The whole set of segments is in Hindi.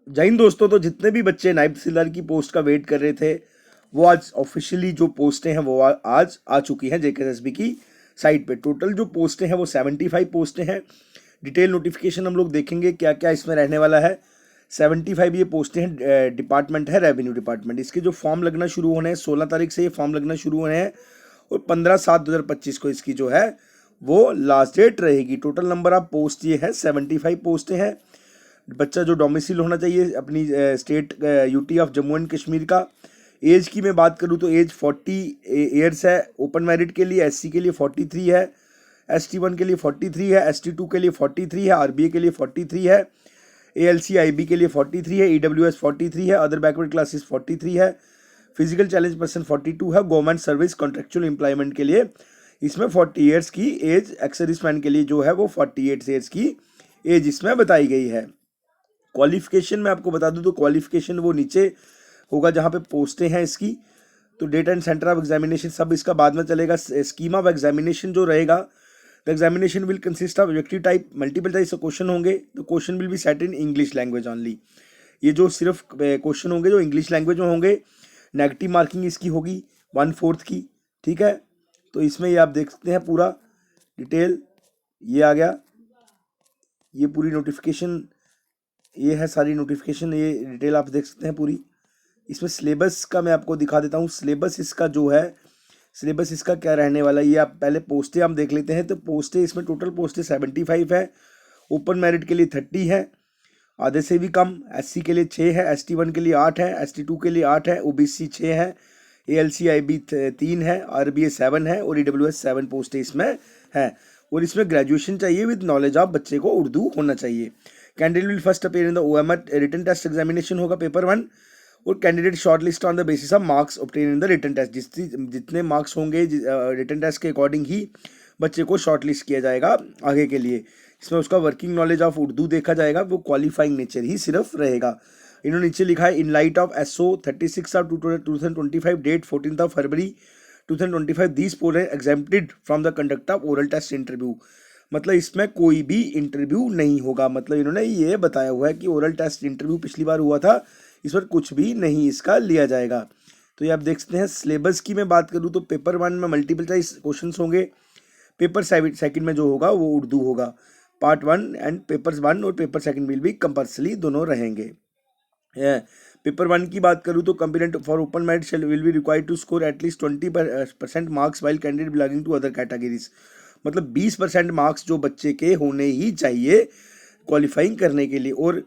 जय हिंद दोस्तों। तो जितने भी बच्चे नायब तहसीलदार की पोस्ट का वेट कर रहे थे, वो आज ऑफिशियली जो पोस्टें हैं वो आज आ चुकी हैं जेकेएसएसबी की साइट पे। टोटल जो पोस्टें हैं वो 75 पोस्टें हैं। डिटेल नोटिफिकेशन हम लोग देखेंगे क्या क्या इसमें रहने वाला है। 75 ये पोस्टें हैं। डिपार्टमेंट है रेवेन्यू डिपार्टमेंट। इसके जो फॉर्म लगना शुरू होने हैं 16 तारीख से ये फॉर्म लगना शुरू होने हैं और 15/7/2025 को इसकी जो है वो लास्ट डेट रहेगी। टोटल नंबर ऑफ पोस्ट ये है 75 पोस्टें हैं। बच्चा जो डोमिसाइल होना चाहिए अपनी state UT of Jammu and Kashmir का। एज की मैं बात करूँ तो एज 40 ईयर्स है। ओपन मेरिट के लिए एससी के लिए 43 है, ST1 के लिए 43 है, ST2 के लिए 43 है, आरबीए के लिए 43 है, ALC IB के लिए 43 है, EWS 43 है, अदर बैकवर्ड क्लासेस 43 है, फिजिकल चैलेंज पर्सन 42 है, गवर्नमेंट सर्विस कॉन्ट्रेक्चुअल एम्प्लॉयमेंट के लिए इसमें 40 ईयर्स की एज, एक्स सर्विसमैन के लिए जो है वो 48 ईयर्स की एज इसमें बताई गई है। क्वालिफिकेशन मैं आपको बता दूं तो क्वालिफिकेशन वो नीचे होगा जहाँ पे पोस्टें हैं इसकी। तो date and centre of examination सब इसका बाद में चलेगा। स्कीम ऑफ एग्जामिनेशन जो रहेगा, the examination will consist of objective type, multiple type से क्वेश्चन होंगे। तो question will be set in English language only. ये जो सिर्फ क्वेश्चन होंगे जो इंग्लिश लैंग्वेज में होंगे। नेगेटिव मार्किंग इसकी होगी 1/4 की। ठीक है, तो इसमें ये आप देख सकते हैं पूरा डिटेल ये आ गया। ये पूरी नोटिफिकेशन, ये है सारी नोटिफिकेशन, ये डिटेल आप देख सकते हैं पूरी। इसमें सिलेबस का मैं आपको दिखा देता हूँ। सिलेबस इसका जो है, सिलेबस इसका क्या रहने वाला है ये आप पहले पोस्टें हम देख लेते हैं। तो पोस्टें इसमें टोटल पोस्टें 75 है। ओपन मेरिट के लिए 30 है, आधे से भी कम। SC के लिए 6 है, ST1 के लिए 8 है, ST2 के लिए 8 है, OBC 6 है, ALC IB 3 है, RBA 7 है और EWS 7 पोस्टें इसमें है। और इसमें ग्रेजुएशन चाहिए विद नॉलेज ऑफ, बच्चे को उर्दू होना चाहिए। Candidate will first appear in the OMR written test examination होगा पेपर 1। और candidate short list on the basis of marks obtain in the written test. जितने मार्क्स होंगे रिटन टेस्ट के अकॉर्डिंग ही बच्चे को शॉर्ट लिस्ट किया जाएगा आगे के लिए। इसमें उसका वर्किंग नॉलेज ऑफ उर्दू देखा जाएगा, वो क्वालिफाइंग नेचर ही सिर्फ रहेगा। इन्होंने नीचे लिखा है in light of SO 36 of 2025 date 14 फरवरी 2025 these pole exempted from the conduct of oral test interview. मतलब इसमें कोई भी इंटरव्यू नहीं होगा। मतलब इन्होंने ये बताया हुआ है कि ओरल टेस्ट इंटरव्यू पिछली बार हुआ था, इस पर कुछ भी नहीं इसका लिया जाएगा। तो ये आप देख सकते हैं। सिलेबस की मैं बात करूँ तो पेपर 1 में मल्टीपल चॉइस क्वेश्चन होंगे। पेपर सेकंड में जो होगा वो उर्दू होगा। पार्ट 1 एंड पेपर 1 और पेपर सेकंड विल भी कंपल्सरी दोनों रहेंगे। पेपर 1 की बात करूँ तो कंपेरेंट for open merit will be required to score at least 20% marks while candidate belonging to other categories. मतलब 20% मार्क्स जो बच्चे के होने ही चाहिए क्वालिफाइंग करने के लिए। और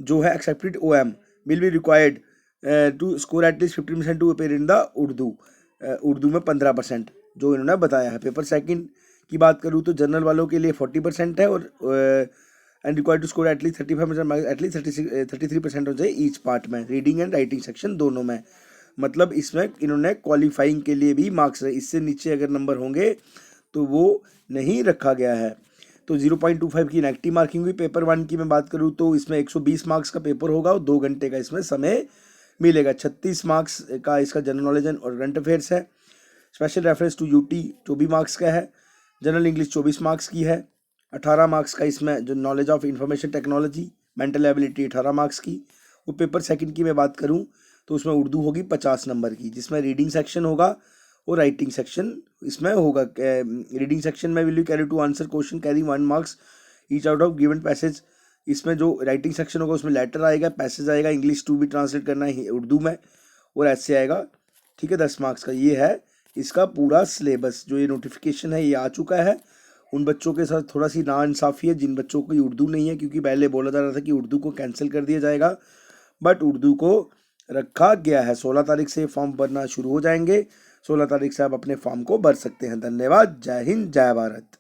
जो है accepted OM will be required to score at least 15% to appear in the Urdu. Urdu में 15% जो इन्होंने बताया है। पेपर सेकंड की बात करूँ तो जनरल वालों के लिए 40% है और and required to score at least 35% at least 33% हो जाए ईच पार्ट में, रीडिंग एंड राइटिंग सेक्शन दोनों में। मतलब इसमें इन्होंने क्वालिफाइंग के लिए भी मार्क्स, इससे नीचे अगर नंबर होंगे तो वो नहीं रखा गया है। तो 0.25 की नेगेटिव मार्किंग हुई। पेपर 1 की मैं बात करूँ तो इसमें 120 मार्क्स का पेपर होगा और 2 घंटे का इसमें समय मिलेगा। 36 मार्क्स का इसका जनरल नॉलेज एंड और करंट अफेयर्स है। Special reference to UT 24 marks का है। जनरल इंग्लिश 24 मार्क्स की है। 18 मार्क्स का इसमें जो knowledge of information technology mental ability 18 marks की। और पेपर सेकंड की मैं बात करूँ तो उसमें उर्दू होगी 50 नंबर की, जिसमें रीडिंग सेक्शन होगा और राइटिंग सेक्शन इसमें होगा। रीडिंग सेक्शन में will you carry two answer question carry 1 marks each out of given passage. इसमें जो राइटिंग सेक्शन होगा उसमें लेटर आएगा, पैसेज आएगा, इंग्लिश टू भी ट्रांसलेट करना है उर्दू में और ऐसे आएगा। ठीक है, 10 मार्क्स का ये है इसका पूरा सिलेबस। जो ये नोटिफिकेशन है ये आ चुका है। उन बच्चों के साथ थोड़ा सी नाइंसाफ़ी है जिन बच्चों की उर्दू नहीं है, क्योंकि पहले बोला जा रहा था कि उर्दू को कैंसिल कर दिया जाएगा, बट उर्दू को रखा गया है। 16 तारीख से फॉर्म भरना शुरू हो जाएंगे। 16 तारीख से आप अपने फॉर्म को भर सकते हैं। धन्यवाद। जय हिंद, जय भारत।